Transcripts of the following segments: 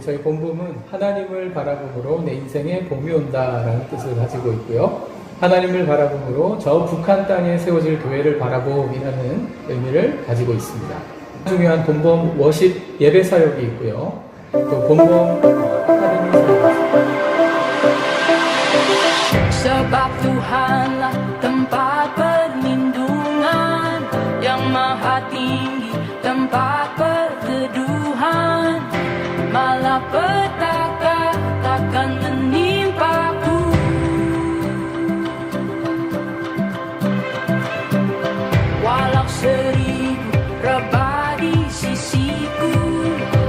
저희 본문은 하나님을 바라봄으로 내 인생에 봄이 온다라는 뜻을 가지고 있고요. 하나님을 바라봄으로 저 북한 땅에 세워질 교회를 바라봄이라는 의미를 가지고 있습니다. 중요한 본범 워십 예배 사역이 있고요. 또 본범 아카데미 사역이 Sebab Tuhanlah tempat perlindungan yang maha tinggi, tempat perteduhan. Malapetaka takkan menimpaku. Walau 1000 rebah di sisiku,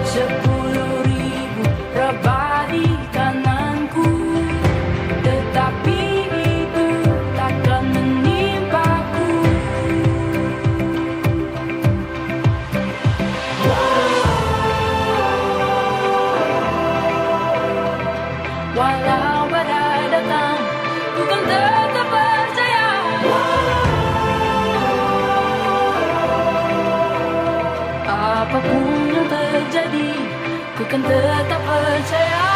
10,000 rebah di kananku, tetapi itu takkan menimpaku. Walau badai datang, ku kan tetap percaya. Apapun yang terjadi, ku kan tetap percaya.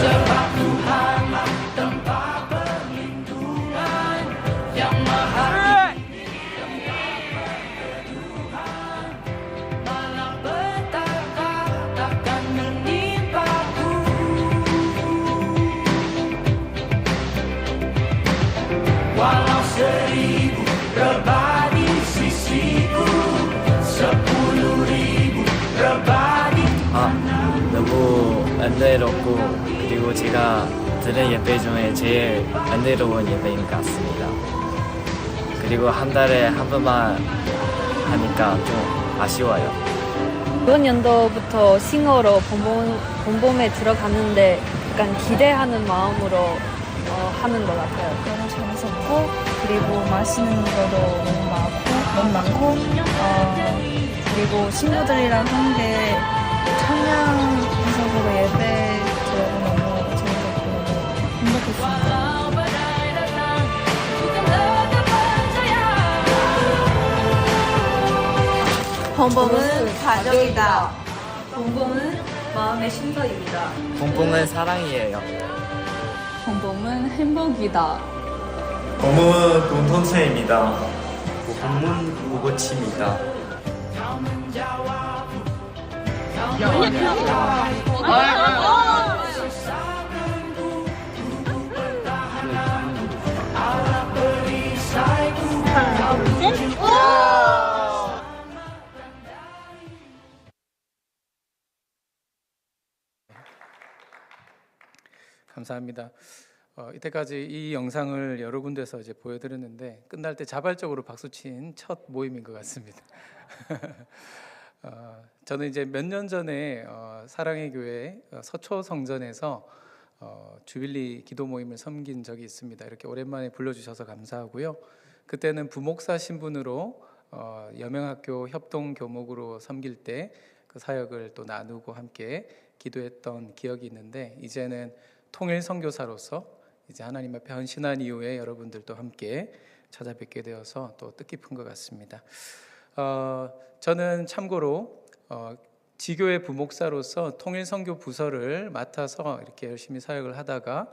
Sebab Tuhanlah tempat perlindungan yang maha tinggi, tempat perteduhan. Malapetaka takkan menimpaku. Walau 1000 rebah di sisiku, 10,000 rebah di 너무 은혜롭고 그리고 제가 들은 예배 중에 제일 은혜로운 예배인 것 같습니다. 그리고 한 달에 한 번만 하니까 좀 아쉬워요. 이번 연도부터 싱어로 본봄에 들어갔는데 약간 기대하는 마음으로 하는 것 같아요. 너무 재밌었고 그리고 맛있는 것도 너무 많고 그리고 친구들이랑 함께 찬양해서 예배 들어도 너무 재밌었고 너무 행복했습니다. 본봄은 가족이다. 본봄은 마음의 쉼터입니다. 봉봉은 사랑이에요. 본봄은 행복이다. 봄은 공통체입니다. 봄은 무고침이다. 감사합니다. 이때까지 이 영상을 여러 군데서 이제 보여드렸는데 끝날 때 자발적으로 박수친 첫 모임인 것 같습니다. 저는 이제 몇 년 전에 사랑의 교회 서초 성전에서 주빌리 기도 모임을 섬긴 적이 있습니다. 이렇게 오랜만에 불러주셔서 감사하고요. 그때는 부목사 신분으로 여명학교 협동 교목으로 섬길 때 그 사역을 또 나누고 함께 기도했던 기억이 있는데 이제는 통일 선교사로서 이제 하나님 앞에 헌신한 이후에 여러분들도 함께 찾아뵙게 되어서 또 뜻깊은 것 같습니다. 저는 참고로 지교회 부목사로서 통일선교 부서를 맡아서 이렇게 열심히 사역을 하다가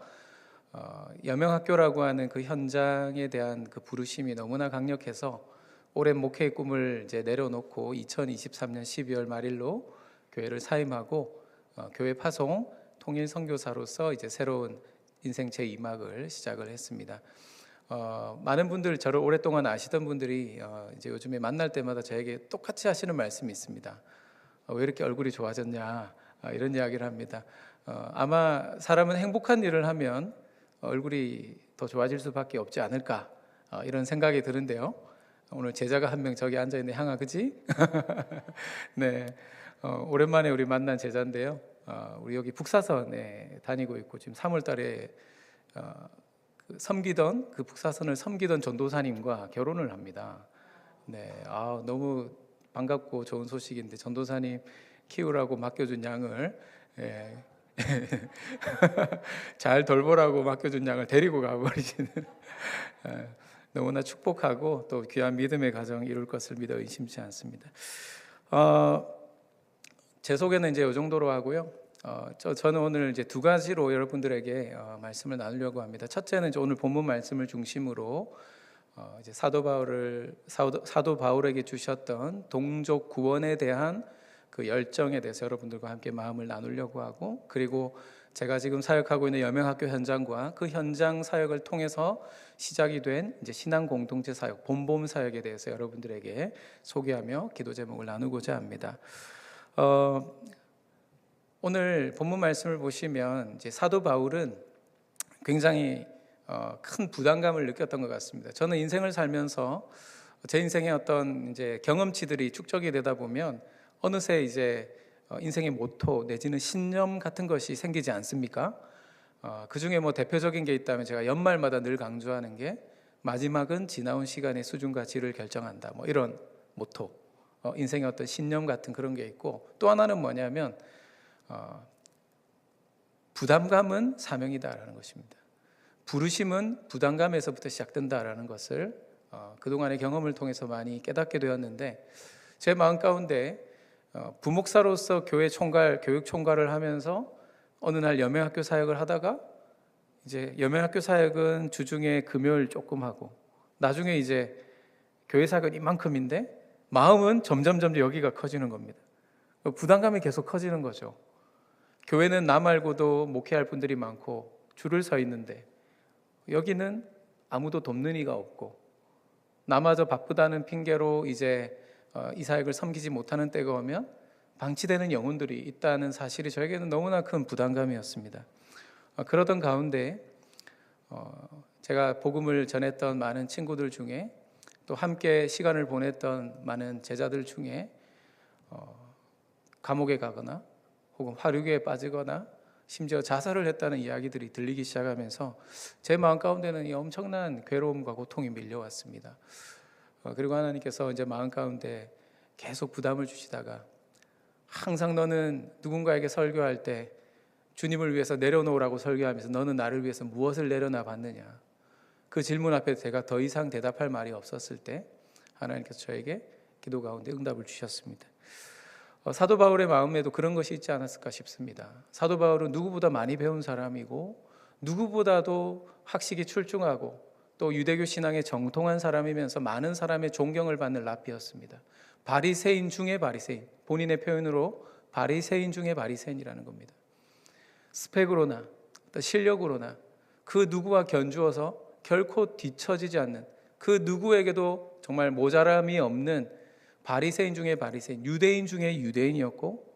여명학교라고 하는 그 현장에 대한 그 부르심이 너무나 강력해서 오랜 목회의 꿈을 이제 내려놓고 2023년 12월 말일로 교회를 사임하고 교회 파송 통일선교사로서 이제 새로운 인생 제2막을 시작을 했습니다. 많은 분들 저를 오랫동안 아시던 분들이 이제 요즘에 만날 때마다 저에게 똑같이 하시는 말씀이 있습니다. 왜 이렇게 얼굴이 좋아졌냐 이런 이야기를 합니다. 아마 사람은 행복한 일을 하면 얼굴이 더 좋아질 수밖에 없지 않을까 이런 생각이 드는데요. 오늘 제자가 한 명 저기 앉아 있네. 향아, 그지? 네, 오랜만에 우리 만난 제자인데요. 우리 여기 북사선에 다니고 있고 지금 3월달에 섬기던 그 북사선을 섬기던 전도사님과 결혼을 합니다. 네, 너무 반갑고 좋은 소식인데 전도사님 키우라고 맡겨준 양을 잘 돌보라고 맡겨준 양을 데리고 가버리시는 너무나 축복하고 또 귀한 믿음의 가정 이룰 것을 믿어 의심치 않습니다. 제 소개는 이제 이 정도로 하고요. 저는 오늘 이제 두 가지로 여러분들에게 말씀을 나누려고 합니다. 첫째는 이제 오늘 본문 말씀을 중심으로 이제 사도 바울에게 주셨던 동족 구원에 대한 그 열정에 대해서 여러분들과 함께 마음을 나누려고 하고, 그리고 제가 지금 사역하고 있는 여명학교 현장과 그 현장 사역을 통해서 시작이 된 이제 신앙 공동체 사역, 본봄 사역에 대해서 여러분들에게 소개하며 기도 제목을 나누고자 합니다. 오늘 본문 말씀을 보시면 이제 사도 바울은 굉장히 큰 부담감을 느꼈던 것 같습니다. 저는 인생을 살면서 제 인생의 어떤 이제 경험치들이 축적이 되다 보면 어느새 이제 인생의 모토 내지는 신념 같은 것이 생기지 않습니까? 그 중에 뭐 대표적인 게 있다면 제가 연말마다 늘 강조하는 게 마지막은 지나온 시간의 수준과 질을 결정한다. 뭐 이런 모토, 인생의 어떤 신념 같은 그런 게 있고, 또 하나는 뭐냐면 부담감은 사명이다라는 것입니다. 부르심은 부담감에서부터 시작된다라는 것을 그동안의 경험을 통해서 많이 깨닫게 되었는데, 제 마음 가운데 부목사로서 교회 총괄, 교육 총괄을 하면서 어느 날 여명학교 사역을 하다가 이제 여명학교 사역은 주중에 금요일 조금 하고, 나중에 이제 교회 사역은 이만큼인데 마음은 점점 여기가 커지는 겁니다. 부담감이 계속 커지는 거죠. 교회는 나 말고도 목회할 분들이 많고 줄을 서 있는데 여기는 아무도 돕는 이가 없고 나마저 바쁘다는 핑계로 이제 이 사역을 섬기지 못하는 때가 오면 방치되는 영혼들이 있다는 사실이 저에게는 너무나 큰 부담감이었습니다. 그러던 가운데 제가 복음을 전했던 많은 친구들 중에, 또 함께 시간을 보냈던 많은 제자들 중에 감옥에 가거나 혹은 화류계에 빠지거나 심지어 자살을 했다는 이야기들이 들리기 시작하면서 제 마음 가운데는 이 엄청난 괴로움과 고통이 밀려왔습니다. 그리고 하나님께서 이제 마음 가운데 계속 부담을 주시다가, 항상 너는 누군가에게 설교할 때 주님을 위해서 내려놓으라고 설교하면서 너는 나를 위해서 무엇을 내려놔 봤느냐, 그 질문 앞에 제가 더 이상 대답할 말이 없었을 때 하나님께서 저에게 기도 가운데 응답을 주셨습니다. 사도 바울의 마음에도 그런 것이 있지 않았을까 싶습니다. 사도 바울은 누구보다 많이 배운 사람이고 누구보다도 학식이 출중하고 또 유대교 신앙에 정통한 사람이면서 많은 사람의 존경을 받는 랍비였습니다. 바리새인 중에 바리새인, 본인의 표현으로 바리새인 중에 바리새인이라는 겁니다. 스펙으로나 실력으로나 그 누구와 견주어서 결코 뒤처지지 않는, 그 누구에게도 정말 모자람이 없는 바리새인 중에 바리새인, 유대인 중에 유대인이었고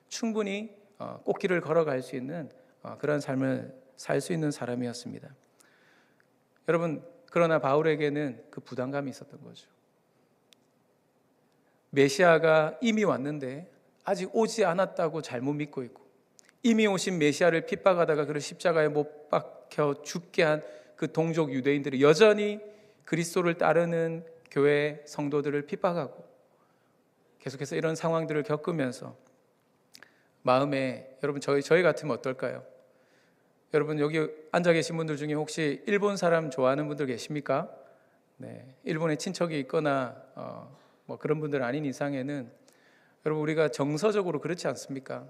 충분히 꽃길을 걸어갈 수 있는 그런 삶을 살 수 있는 사람이었습니다. 여러분, 그러나 바울에게는 그 부담감이 있었던 거죠. 메시아가 이미 왔는데 아직 오지 않았다고 잘못 믿고 있고, 이미 오신 메시아를 핍박하다가 그를 십자가에 못 박혀 죽게 한 그 동족 유대인들이 여전히 그리스도를 따르는 교회 성도들을 핍박하고, 계속해서 이런 상황들을 겪으면서 마음에, 여러분 저희 같으면 어떨까요? 여러분 여기 앉아 계신 분들 중에 혹시 일본 사람 좋아하는 분들 계십니까? 네, 일본에 친척이 있거나 뭐 그런 분들 아닌 이상에는 여러분 우리가 정서적으로 그렇지 않습니까?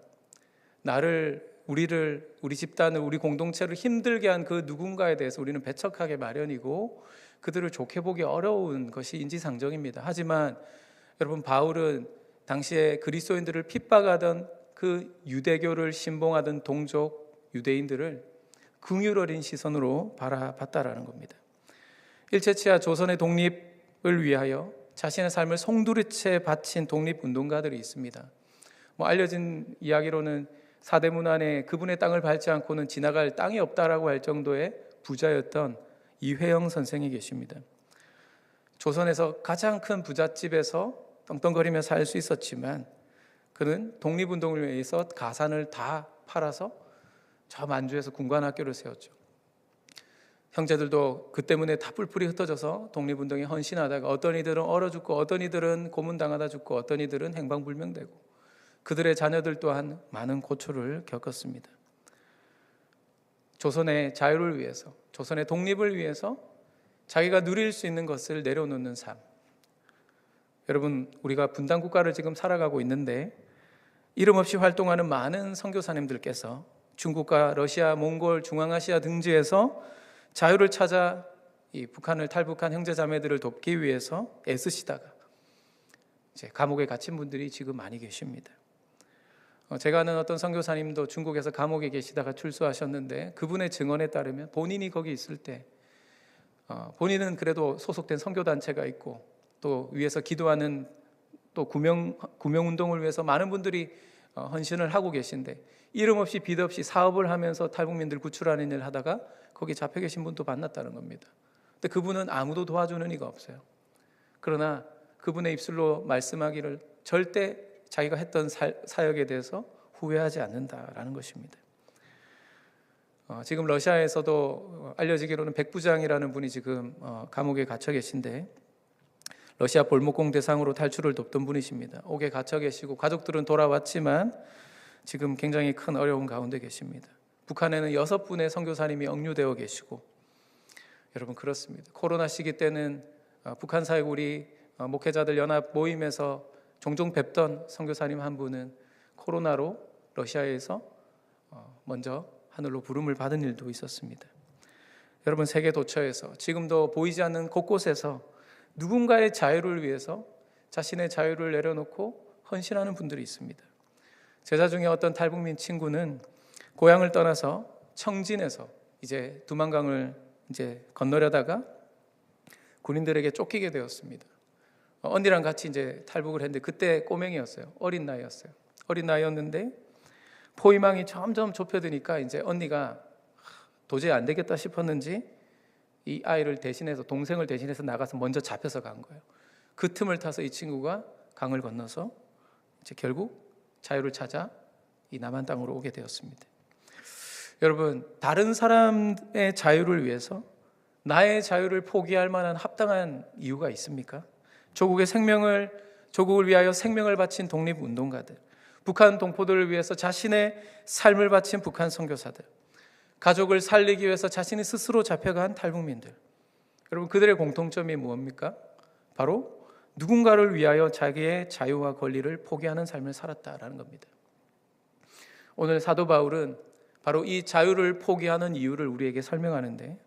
우리를, 우리 집단을, 우리 공동체를 힘들게 한 그 누군가에 대해서 우리는 배척하기 마련이고 그들을 좋게 보기 어려운 것이 인지상정입니다. 하지만 여러분, 바울은 당시에 그리스도인들을 핍박하던 그 유대교를 신봉하던 동족 유대인들을 긍휼 어린 시선으로 바라봤다라는 겁니다. 일제치하 조선의 독립을 위하여 자신의 삶을 송두리째 바친 독립운동가들이 있습니다. 뭐 알려진 이야기로는 사대문 안에 그분의 땅을 밟지 않고는 지나갈 땅이 없다라고 할 정도의 부자였던 이회영 선생이 계십니다. 조선에서 가장 큰 부잣집에서 떵떵거리며 살 수 있었지만 그는 독립운동을 위해서 가산을 다 팔아서 저 만주에서 군관학교를 세웠죠. 형제들도 그 때문에 다 뿔뿔이 흩어져서 독립운동에 헌신하다가 어떤 이들은 얼어 죽고 어떤 이들은 고문당하다 죽고 어떤 이들은 행방불명되고, 그들의 자녀들 또한 많은 고초를 겪었습니다. 조선의 자유를 위해서, 조선의 독립을 위해서 자기가 누릴 수 있는 것을 내려놓는 삶. 여러분, 우리가 분단 국가를 지금 살아가고 있는데 이름 없이 활동하는 많은 선교사님들께서 중국과 러시아, 몽골, 중앙아시아 등지에서 자유를 찾아 이 북한을 탈북한 형제자매들을 돕기 위해서 애쓰시다가 이제 감옥에 갇힌 분들이 지금 많이 계십니다. 제가 아는 어떤 선교사님도 중국에서 감옥에 계시다가 출소하셨는데 그분의 증언에 따르면 본인이 거기 있을 때 본인은 그래도 소속된 선교단체가 있고 또 위에서 기도하는 또 구명운동을 위해서 많은 분들이 헌신을 하고 계신데 이름 없이 빚 없이 사업을 하면서 탈북민들 구출하는 일을 하다가 거기 잡혀 계신 분도 만났다는 겁니다. 근데 그분은 아무도 도와주는 이가 없어요. 그러나 그분의 입술로 말씀하기를 절대 자기가 했던 사역에 대해서 후회하지 않는다라는 것입니다. 지금 러시아에서도 알려지기로는 백부장이라는 분이 지금 감옥에 갇혀 계신데 러시아 볼목공 대상으로 탈출을 돕던 분이십니다. 옥에 갇혀 계시고 가족들은 돌아왔지만 지금 굉장히 큰 어려움 가운데 계십니다. 북한에는 6분의 선교사님이 억류되어 계시고 여러분 그렇습니다. 코로나 시기 때는 북한 사역 우리 목회자들 연합 모임에서 종종 뵙던 선교사님 한 분은 코로나로 러시아에서 먼저 하늘로 부름을 받은 일도 있었습니다. 여러분 세계 도처에서 지금도 보이지 않는 곳곳에서 누군가의 자유를 위해서 자신의 자유를 내려놓고 헌신하는 분들이 있습니다. 제자 중에 어떤 탈북민 친구는 고향을 떠나서 청진에서 이제 두만강을 이제 건너려다가 군인들에게 쫓기게 되었습니다. 언니랑 같이 이제 탈북을 했는데 그때 꼬맹이였어요. 어린 나이였어요. 어린 나이였는데 포위망이 점점 좁혀드니까 이제 언니가 도저히 안 되겠다 싶었는지 이 아이를 대신해서 동생을 대신해서 나가서 먼저 잡혀서 간 거예요. 그 틈을 타서 이 친구가 강을 건너서 이제 결국 자유를 찾아 이 남한 땅으로 오게 되었습니다. 여러분 다른 사람의 자유를 위해서 나의 자유를 포기할 만한 합당한 이유가 있습니까? 조국을 위하여 생명을 바친 독립운동가들, 북한 동포들을 위해서 자신의 삶을 바친 북한 선교사들, 가족을 살리기 위해서 자신이 스스로 잡혀간 탈북민들, 여러분 그들의 공통점이 무엇입니까? 바로 누군가를 위하여 자기의 자유와 권리를 포기하는 삶을 살았다라는 겁니다. 오늘 사도 바울은 바로 이 자유를 포기하는 이유를 우리에게 설명하는데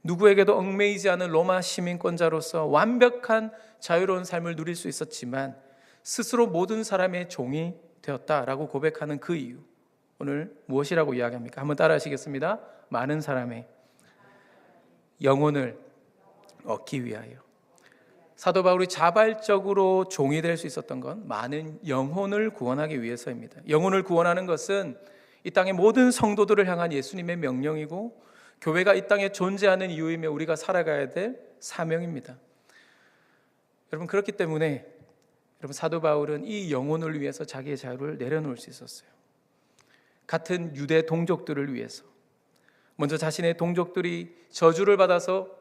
누구에게도 얽매이지 않은 로마 시민권자로서 완벽한 자유로운 삶을 누릴 수 있었지만 스스로 모든 사람의 종이 되었다라고 고백하는 그 이유, 오늘 무엇이라고 이야기합니까? 한번 따라 하시겠습니다. 많은 사람의 영혼을 얻기 위하여. 사도 바울이 자발적으로 종이 될 수 있었던 건 많은 영혼을 구원하기 위해서입니다. 영혼을 구원하는 것은 이 땅의 모든 성도들을 향한 예수님의 명령이고 교회가 이 땅에 존재하는 이유이며 우리가 살아가야 될 사명입니다. 여러분 그렇기 때문에 여러분 사도 바울은 이 영혼을 위해서 자기의 자유를 내려놓을 수 있었어요. 같은 유대 동족들을 위해서 먼저 자신의 동족들이 저주를 받아서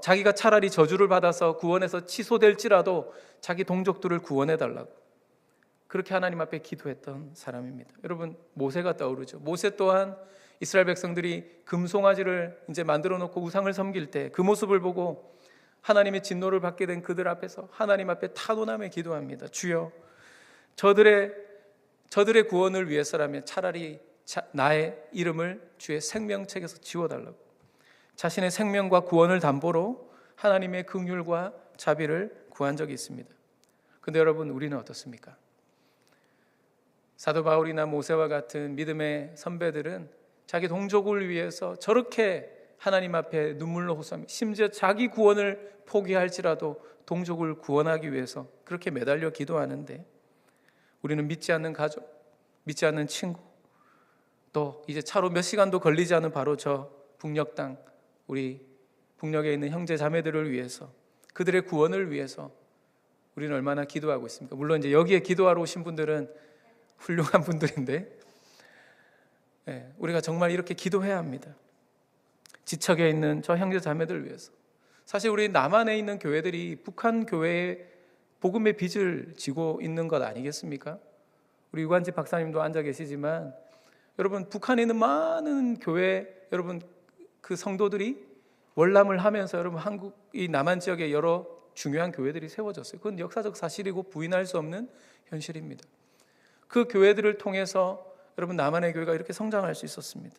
자기가 차라리 저주를 받아서 구원에서 취소될지라도 자기 동족들을 구원해달라고 그렇게 하나님 앞에 기도했던 사람입니다. 여러분 모세가 떠오르죠. 모세 또한 이스라엘 백성들이 금송아지를 이제 만들어 놓고 우상을 섬길 때 그 모습을 보고 하나님의 진노를 받게 된 그들 앞에서 하나님 앞에 탄원하며 기도합니다. 주여 저들의 구원을 위해서라면 차라리 나의 이름을 주의 생명책에서 지워달라고 자신의 생명과 구원을 담보로 하나님의 긍휼과 자비를 구한 적이 있습니다. 그런데 여러분 우리는 어떻습니까? 사도 바울이나 모세와 같은 믿음의 선배들은 자기 동족을 위해서 저렇게 하나님 앞에 눈물로 호소하며 심지어 자기 구원을 포기할지라도 동족을 구원하기 위해서 그렇게 매달려 기도하는데 우리는 믿지 않는 가족, 믿지 않는 친구, 또 이제 차로 몇 시간도 걸리지 않은 바로 저 북녘 땅 우리 북녘에 있는 형제 자매들을 위해서 그들의 구원을 위해서 우리는 얼마나 기도하고 있습니까? 물론 이제 여기에 기도하러 오신 분들은 훌륭한 분들인데 우리가 정말 이렇게 기도해야 합니다. 지척에 있는 저 형제 자매들을 위해서. 사실 우리 남한에 있는 교회들이 북한 교회에 복음의 빚을 지고 있는 것 아니겠습니까? 우리 유관지 박사님도 앉아 계시지만 여러분 북한에 있는 많은 교회 여러분 그 성도들이 월남을 하면서 여러분 한국 이 남한 지역에 여러 중요한 교회들이 세워졌어요. 그건 역사적 사실이고 부인할 수 없는 현실입니다. 그 교회들을 통해서 여러분 남한의 교회가 이렇게 성장할 수 있었습니다.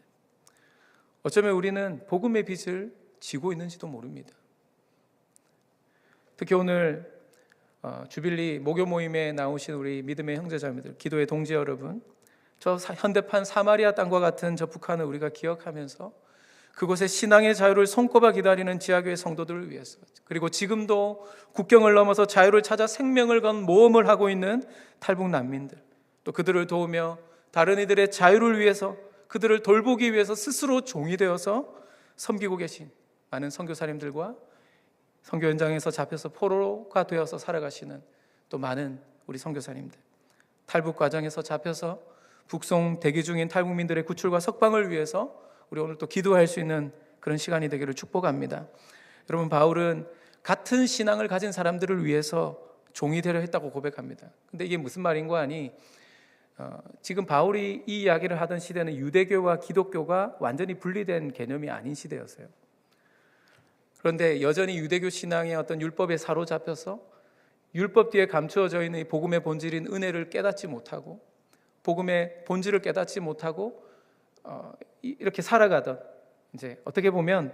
어쩌면 우리는 복음의 빚을 지고 있는지도 모릅니다. 특히 오늘 주빌리 목요 모임에 나오신 우리 믿음의 형제자매들, 기도의 동지 여러분, 저 현대판 사마리아 땅과 같은 저 북한을 우리가 기억하면서 그곳의 신앙의 자유를 손꼽아 기다리는 지하교회 성도들을 위해서, 그리고 지금도 국경을 넘어서 자유를 찾아 생명을 건 모험을 하고 있는 탈북 난민들, 또 그들을 도우며 다른 이들의 자유를 위해서, 그들을 돌보기 위해서 스스로 종이 되어서 섬기고 계신 많은 선교사님들과 선교 현장에서 잡혀서 포로가 되어서 살아가시는 또 많은 우리 선교사님들, 탈북 과정에서 잡혀서 북송 대기 중인 탈북민들의 구출과 석방을 위해서 우리 오늘 또 기도할 수 있는 그런 시간이 되기를 축복합니다. 여러분, 바울은 같은 신앙을 가진 사람들을 위해서 종이 되려 했다고 고백합니다. 근데 이게 무슨 말인고 하니, 지금 바울이 이 이야기를 하던 시대는 유대교와 기독교가 완전히 분리된 개념이 아닌 시대였어요. 그런데 여전히 유대교 신앙의 어떤 율법에 사로잡혀서 율법 뒤에 감추어져 있는 이 복음의 본질인 은혜를 깨닫지 못하고, 복음의 본질을 깨닫지 못하고 이렇게 살아가던, 이제 어떻게 보면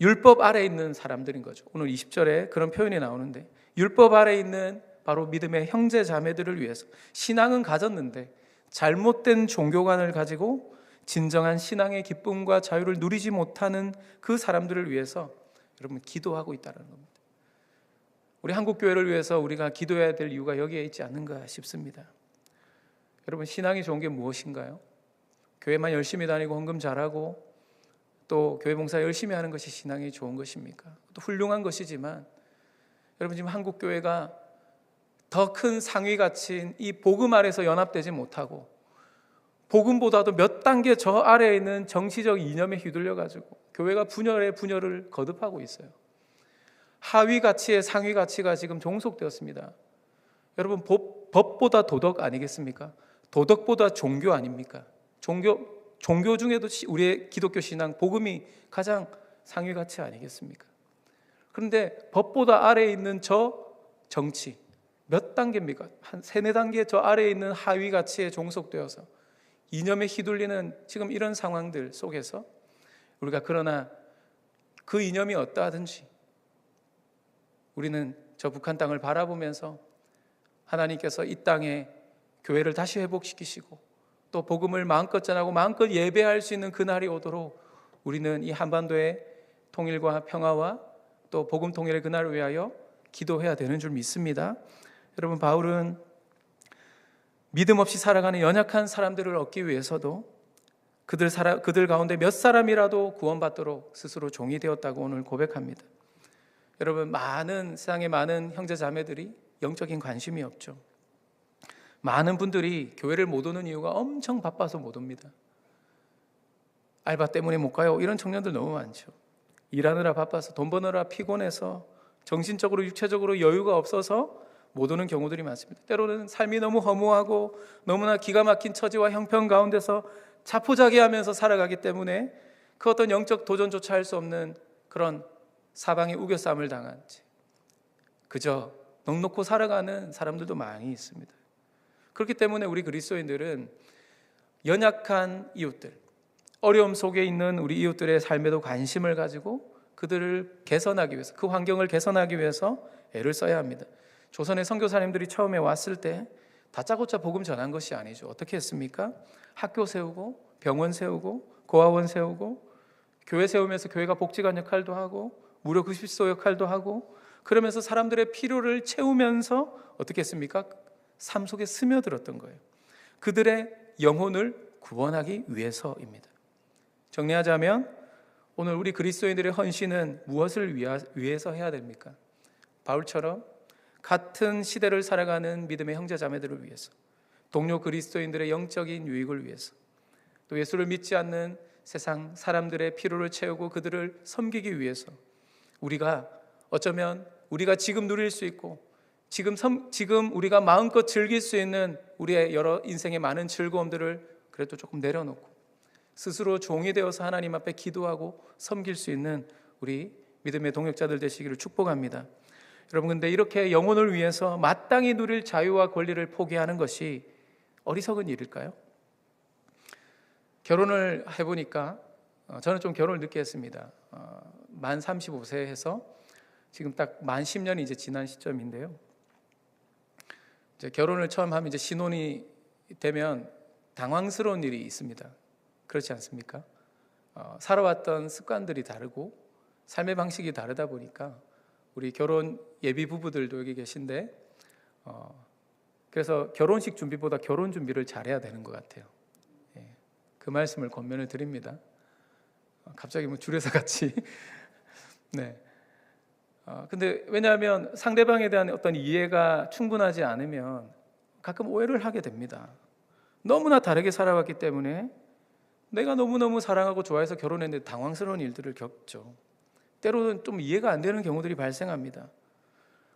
율법 아래에 있는 사람들인 거죠. 오늘 20절에 그런 표현이 나오는데, 율법 아래에 있는 바로 믿음의 형제 자매들을 위해서 신앙은 가졌는데 잘못된 종교관을 가지고 진정한 신앙의 기쁨과 자유를 누리지 못하는 그 사람들을 위해서 여러분 기도하고 있다는 겁니다. 우리 한국 교회를 위해서 우리가 기도해야 될 이유가 여기에 있지 않는가 싶습니다. 여러분, 신앙이 좋은 게 무엇인가요? 교회만 열심히 다니고 헌금 잘하고 또 교회 봉사 열심히 하는 것이 신앙이 좋은 것입니까? 또 훌륭한 것이지만, 여러분, 지금 한국 교회가 더 큰 상위 가치인 이 복음 아래서 연합되지 못하고 복음보다도 몇 단계 저 아래에 있는 정치적 이념에 휘둘려가지고 교회가 분열에 분열을 거듭하고 있어요. 하위 가치에 상위 가치가 지금 종속되었습니다. 여러분, 법보다 도덕 아니겠습니까? 도덕보다 종교 아닙니까? 종교 중에도 우리의 기독교 신앙, 복음이 가장 상위 가치 아니겠습니까? 그런데 법보다 아래에 있는 저 정치, 몇 단계입니까? 한 3-4단계 저 아래에 있는 하위 가치에 종속되어서 이념에 휘둘리는 지금 이런 상황들 속에서 우리가, 그러나 그 이념이 어떠하든지 우리는 저 북한 땅을 바라보면서 하나님께서 이 땅에 교회를 다시 회복시키시고 또 복음을 마음껏 전하고 마음껏 예배할 수 있는 그날이 오도록 우리는 이 한반도의 통일과 평화와 또 복음 통일의 그날을 위하여 기도해야 되는 줄 믿습니다. 여러분, 바울은 믿음 없이 살아가는 연약한 사람들을 얻기 위해서도 그들 가운데 몇 사람이라도 구원받도록 스스로 종이 되었다고 오늘 고백합니다. 여러분, 세상에 많은 형제 자매들이 영적인 관심이 없죠. 많은 분들이 교회를 못 오는 이유가 엄청 바빠서 못 옵니다. 알바 때문에 못 가요, 이런 청년들 너무 많죠. 일하느라 바빠서, 돈 버느라 피곤해서, 정신적으로 육체적으로 여유가 없어서 못 오는 경우들이 많습니다. 때로는 삶이 너무 허무하고 너무나 기가 막힌 처지와 형편 가운데서 자포자기하면서 살아가기 때문에 그 어떤 영적 도전조차 할 수 없는 그런 사방에 우겨쌈을 당한 채 그저 넋놓고 살아가는 사람들도 많이 있습니다. 그렇기 때문에 우리 그리스도인들은 연약한 이웃들, 어려움 속에 있는 우리 이웃들의 삶에도 관심을 가지고 그들을 개선하기 위해서, 그 환경을 개선하기 위해서 애를 써야 합니다. 조선의 선교사님들이 처음에 왔을 때 다짜고짜 복음 전한 것이 아니죠. 어떻게 했습니까? 학교 세우고, 병원 세우고, 고아원 세우고, 교회 세우면서 교회가 복지관 역할도 하고, 무료 급식소 역할도 하고, 그러면서 사람들의 필요를 채우면서 어떻게 했습니까? 삶 속에 스며들었던 거예요. 그들의 영혼을 구원하기 위해서입니다. 정리하자면 오늘 우리 그리스도인들의 헌신은 무엇을 위해서 해야 됩니까? 바울처럼 같은 시대를 살아가는 믿음의 형제자매들을 위해서, 동료 그리스도인들의 영적인 유익을 위해서, 또 예수를 믿지 않는 세상 사람들의 필요를 채우고 그들을 섬기기 위해서, 우리가 어쩌면 우리가 지금 누릴 수 있고 지금 우리가 마음껏 즐길 수 있는 우리의 여러 인생의 많은 즐거움들을 그래도 조금 내려놓고 스스로 종이 되어서 하나님 앞에 기도하고 섬길 수 있는 우리 믿음의 동역자들 되시기를 축복합니다. 여러분, 근데 이렇게 영혼을 위해서 마땅히 누릴 자유와 권리를 포기하는 것이 어리석은 일일까요? 결혼을 해보니까 저는 좀 결혼을 늦게 했습니다. 만 35세 해서 지금 딱 만 10년이 이제 지난 시점인데요. 이제 결혼을 처음 하면 이제 신혼이 되면 당황스러운 일이 있습니다. 그렇지 않습니까? 살아왔던 습관들이 다르고 삶의 방식이 다르다 보니까 우리 결혼 예비 부부들도 여기 계신데 그래서 결혼식 준비보다 결혼 준비를 잘해야 되는 것 같아요. 예, 그 말씀을 권면을 드립니다. 갑자기 뭐 줄여서 같이 네. 근데 왜냐하면 상대방에 대한 어떤 이해가 충분하지 않으면 가끔 오해를 하게 됩니다. 너무나 다르게 살아왔기 때문에 내가 너무너무 사랑하고 좋아해서 결혼했는데 당황스러운 일들을 겪죠. 때로는 좀 이해가 안 되는 경우들이 발생합니다.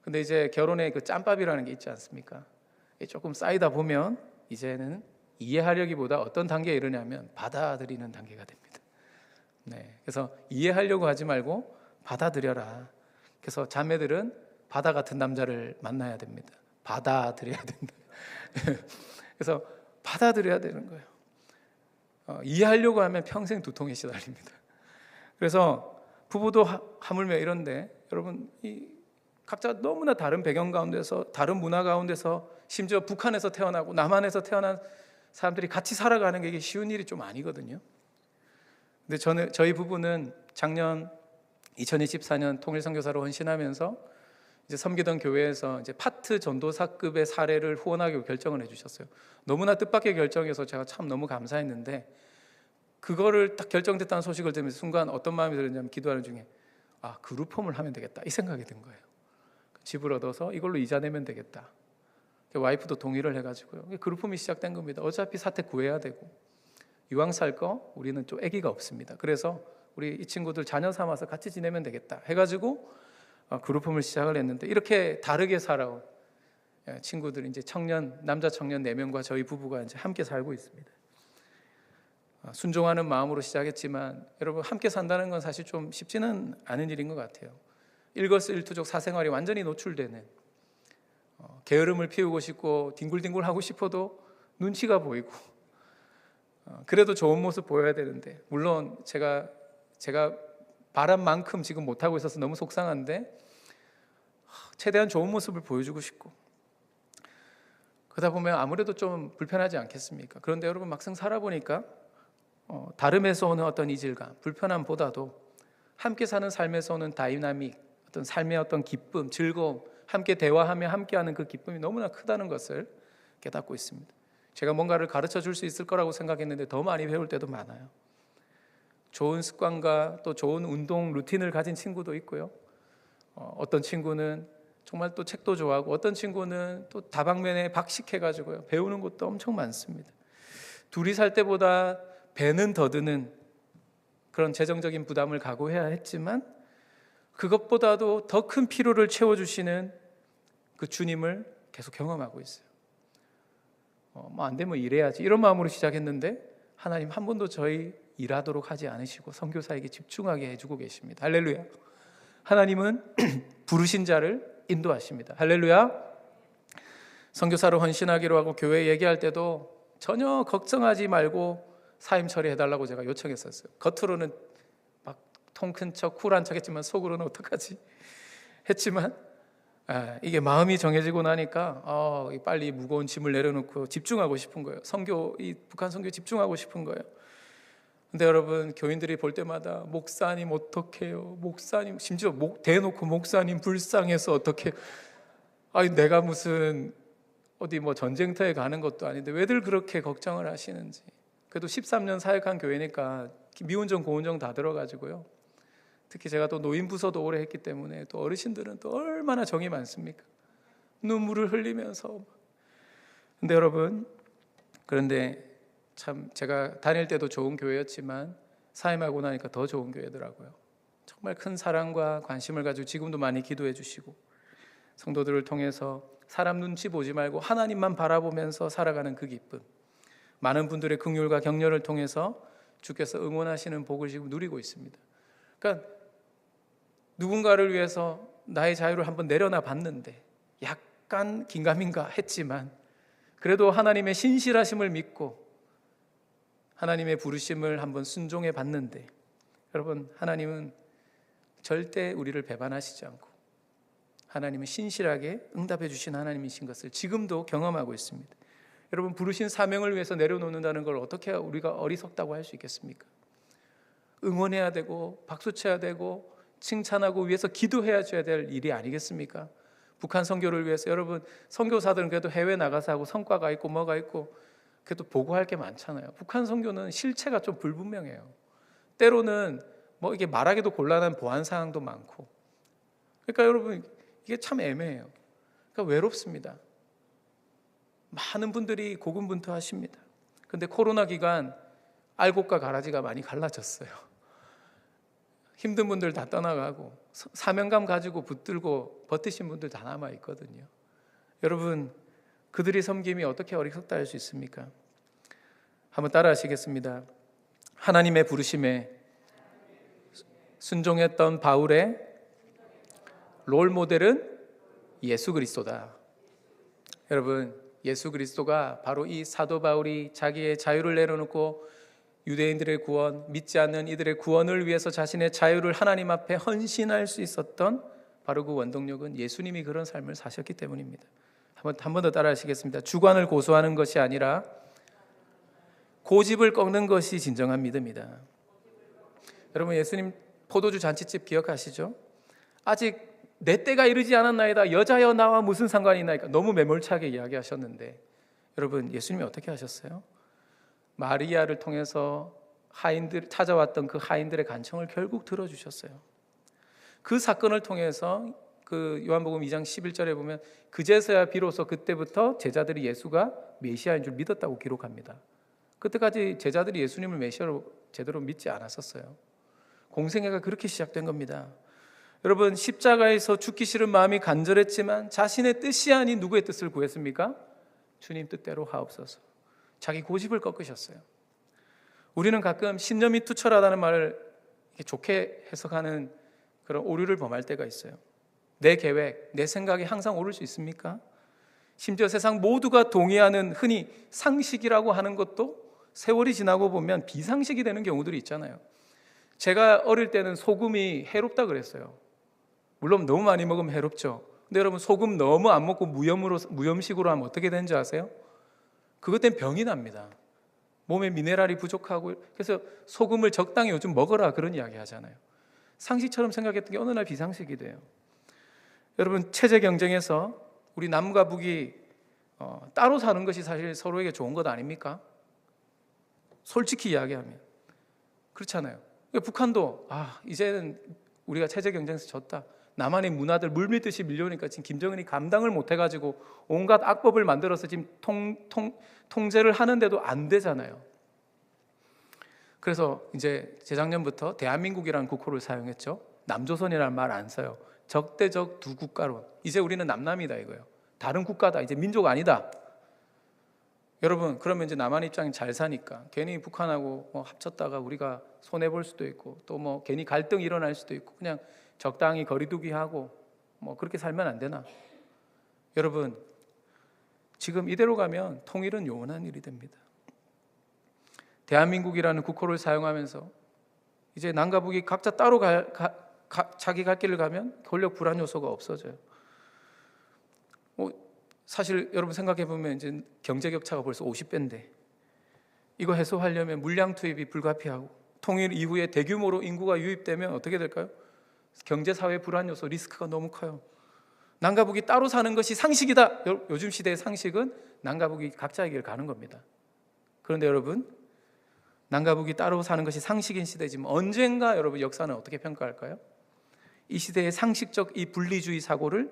근데 이제 결혼의 그 짬밥이라는 게 있지 않습니까? 조금 쌓이다 보면 이제는 이해하려기보다 어떤 단계에 이르냐면 받아들이는 단계가 됩니다. 네, 그래서 이해하려고 하지 말고 받아들여라. 그래서 자매들은 바다 같은 남자를 만나야 됩니다. 받아들여야 된다. 그래서 받아들여야 되는 거예요. 이해하려고 하면 평생 두통에 시달립니다. 그래서 부부도 하물며 이런데 여러분, 이 각자 너무나 다른 배경 가운데서, 다른 문화 가운데서, 심지어 북한에서 태어나고 남한에서 태어난 사람들이 같이 살아가는 게 이게 쉬운 일이 좀 아니거든요. 근데 저희 부부는 작년 2024년 통일선교사로 헌신하면서 이제 섬기던 교회에서 이제 파트 전도사급의 사례를 후원하기로 결정을 해주셨어요. 너무나 뜻밖의 결정해서 제가 참 너무 감사했는데, 그거를 딱 결정됐다는 소식을 들으면서 순간 어떤 마음이 들었냐면, 기도하는 중에 그룹홈을 하면 되겠다 이 생각이 든 거예요. 집을 얻어서 이걸로 이자 내면 되겠다. 와이프도 동의를 해가지고요. 그룹홈이 시작된 겁니다. 어차피 사택 구해야 되고 이왕 살 거 우리는 좀 아기가 없습니다. 그래서 우리 이 친구들 자녀 삼아서 같이 지내면 되겠다 해가지고 그룹홈을 시작을 했는데, 이렇게 다르게 살아온 친구들, 이제 남자 청년 4명과 저희 부부가 이제 함께 살고 있습니다. 순종하는 마음으로 시작했지만 여러분, 함께 산다는 건 사실 좀 쉽지는 않은 일인 것 같아요. 일거수일투족 사생활이 완전히 노출되는, 게으름을 피우고 싶고 뒹굴뒹굴 하고 싶어도 눈치가 보이고, 그래도 좋은 모습 보여야 되는데, 물론 제가 바란 만큼 지금 못하고 있어서 너무 속상한데 최대한 좋은 모습을 보여주고 싶고, 그러다 보면 아무래도 좀 불편하지 않겠습니까? 그런데 여러분, 막상 살아보니까 다름에서 오는 어떤 이질감, 불편함보다도 함께 사는 삶에서 오는 다이나믹, 어떤 삶의 어떤 기쁨, 즐거움, 함께 대화하며 함께하는 그 기쁨이 너무나 크다는 것을 깨닫고 있습니다. 제가 뭔가를 가르쳐 줄 수 있을 거라고 생각했는데 더 많이 배울 때도 많아요. 좋은 습관과 또 좋은 운동 루틴을 가진 친구도 있고요. 어떤 친구는 정말 또 책도 좋아하고, 어떤 친구는 또 다방면에 박식해가지고요, 배우는 것도 엄청 많습니다. 둘이 살 때보다 배는 더 드는 그런 재정적인 부담을 각오해야 했지만, 그것보다도 더 큰 피로를 채워주시는 그 주님을 계속 경험하고 있어요. 안 되면 일해야지 이런 마음으로 시작했는데 하나님 한 번도 저희 일하도록 하지 않으시고 선교사에게 집중하게 해주고 계십니다. 할렐루야. 하나님은 부르신 자를 인도하십니다. 할렐루야. 선교사로 헌신하기로 하고 교회 얘기할 때도 전혀 걱정하지 말고 사임 처리해달라고 제가 요청했었어요. 겉으로는 막 통 큰 척 쿨한 척 했지만 속으로는 어떡하지 했지만, 이게 마음이 정해지고 나니까 빨리 무거운 짐을 내려놓고 집중하고 싶은 거예요. 이 북한 선교 집중하고 싶은 거예요. 근데 여러분, 교인들이 볼 때마다 목사님 어떡해요? 목사님, 심지어 대놓고 목사님 불쌍해서 어떡해? 내가 무슨 어디 뭐 전쟁터에 가는 것도 아닌데 왜들 그렇게 걱정을 하시는지. 그래도 13년 사역한 교회니까 미운정 고운정 다 들어가지고요. 특히 제가 또 노인부서도 오래 했기 때문에 또 어르신들은 또 얼마나 정이 많습니까? 눈물을 흘리면서. 근데 여러분, 그런데 참 제가 다닐 때도 좋은 교회였지만 사임하고 나니까 더 좋은 교회더라고요. 정말 큰 사랑과 관심을 가지고 지금도 많이 기도해 주시고, 성도들을 통해서 사람 눈치 보지 말고 하나님만 바라보면서 살아가는 그 기쁨, 많은 분들의 긍휼과 격려를 통해서 주께서 응원하시는 복을 지금 누리고 있습니다. 그러니까 누군가를 위해서 나의 자유를 한번 내려놔 봤는데 약간 긴가민가 했지만 그래도 하나님의 신실하심을 믿고 하나님의 부르심을 한번 순종해 봤는데, 여러분, 하나님은 절대 우리를 배반하시지 않고 하나님은 신실하게 응답해 주신 하나님이신 것을 지금도 경험하고 있습니다. 여러분, 부르신 사명을 위해서 내려놓는다는 걸 어떻게 우리가 어리석다고 할 수 있겠습니까? 응원해야 되고 박수쳐야 되고 칭찬하고 위해서 기도해야 줘야 될 일이 아니겠습니까? 북한 선교를 위해서 여러분, 선교사들은 그래도 해외 나가서 하고 성과가 있고 뭐가 있고 그래도 보고할 게 많잖아요. 북한 선교는 실체가 좀 불분명해요. 때로는 뭐 이게 말하기도 곤란한 보안 사항도 많고, 그러니까 여러분 이게 참 애매해요. 그러니까 외롭습니다. 많은 분들이 고군분투하십니다. 그런데 코로나 기간 알곡과 가라지가 많이 갈라졌어요. 힘든 분들 다 떠나가고 사명감 가지고 붙들고 버티신 분들 다 남아 있거든요. 여러분, 그들이 섬김이 어떻게 어리석다 할 수 있습니까? 한번 따라 하시겠습니다. 하나님의 부르심에 순종했던 바울의 롤 모델은 예수 그리스도다. 여러분, 예수 그리스도가 바로 이 사도 바울이 자기의 자유를 내려놓고 유대인들의 구원, 믿지 않는 이들의 구원을 위해서 자신의 자유를 하나님 앞에 헌신할 수 있었던 바로 그 원동력은 예수님이 그런 삶을 사셨기 때문입니다. 한 번 더 따라 하시겠습니다. 주관을 고수하는 것이 아니라 고집을 꺾는 것이 진정한 믿음이다. 여러분, 예수님 포도주 잔치집 기억하시죠? 아직 내 때가 이르지 않았나이다. 여자여 나와 무슨 상관이 있나이까. 너무 매몰차게 이야기하셨는데, 여러분, 예수님이 어떻게 하셨어요? 마리아를 통해서 하인들 찾아왔던 그 하인들의 간청을 결국 들어주셨어요. 그 사건을 통해서 그 요한복음 2장 11절에 보면 그제서야 비로소 그때부터 제자들이 예수가 메시아인 줄 믿었다고 기록합니다. 그때까지 제자들이 예수님을 메시아로 제대로 믿지 않았었어요. 공생애가 그렇게 시작된 겁니다. 여러분, 십자가에서 죽기 싫은 마음이 간절했지만 자신의 뜻이 아닌 누구의 뜻을 구했습니까? 주님 뜻대로 하옵소서. 자기 고집을 꺾으셨어요. 우리는 가끔 신념이 투철하다는 말을 좋게 해석하는 그런 오류를 범할 때가 있어요. 내 계획, 내 생각이 항상 옳을 수 있습니까? 심지어 세상 모두가 동의하는 흔히 상식이라고 하는 것도 세월이 지나고 보면 비상식이 되는 경우들이 있잖아요. 제가 어릴 때는 소금이 해롭다 그랬어요. 물론 너무 많이 먹으면 해롭죠. 근데 여러분, 소금 너무 안 먹고 무염식으로 하면 어떻게 되는지 아세요? 그것 때문에 병이 납니다. 몸에 미네랄이 부족하고. 그래서 소금을 적당히 요즘 먹어라 그런 이야기 하잖아요. 상식처럼 생각했던 게 어느 날 비상식이 돼요. 여러분, 체제 경쟁에서 우리 남과 북이 따로 사는 것이 사실 서로에게 좋은 것 아닙니까? 솔직히 이야기하면 그렇잖아요. 북한도 이제는 우리가 체제 경쟁에서 졌다. 남한의 문화들 물밀듯이 밀려오니까 지금 김정은이 감당을 못해가지고 온갖 악법을 만들어서 지금 통제를 하는데도 안 되잖아요. 그래서 이제 재작년부터 대한민국이라는 국호를 사용했죠. 남조선이라는 말 안 써요. 적대적 두 국가론. 이제 우리는 남남이다 이거예요. 다른 국가다. 이제 민족 아니다. 여러분, 그러면 이제 남한 입장이 잘 사니까 괜히 북한하고 합쳤다가 우리가 손해볼 수도 있고 또 뭐 괜히 갈등이 일어날 수도 있고 그냥 적당히 거리두기 하고 그렇게 살면 안 되나? 여러분, 지금 이대로 가면 통일은 요원한 일이 됩니다. 대한민국이라는 국호를 사용하면서 이제 남과 북이 각자 따로 자기 갈 길을 가면 권력 불안 요소가 없어져요. 사실 여러분 생각해 보면 이제 경제 격차가 벌써 50배인데 이거 해소하려면 물량 투입이 불가피하고 통일 이후에 대규모로 인구가 유입되면 어떻게 될까요? 경제 사회 불안 요소 리스크가 너무 커요. 남과 북이 따로 사는 것이 상식이다. 요즘 시대의 상식은 남과 북이 각자의 길을 가는 겁니다. 그런데 여러분, 남과 북이 따로 사는 것이 상식인 시대지만 언젠가 여러분 역사는 어떻게 평가할까요? 이 시대의 상식적 이 분리주의 사고를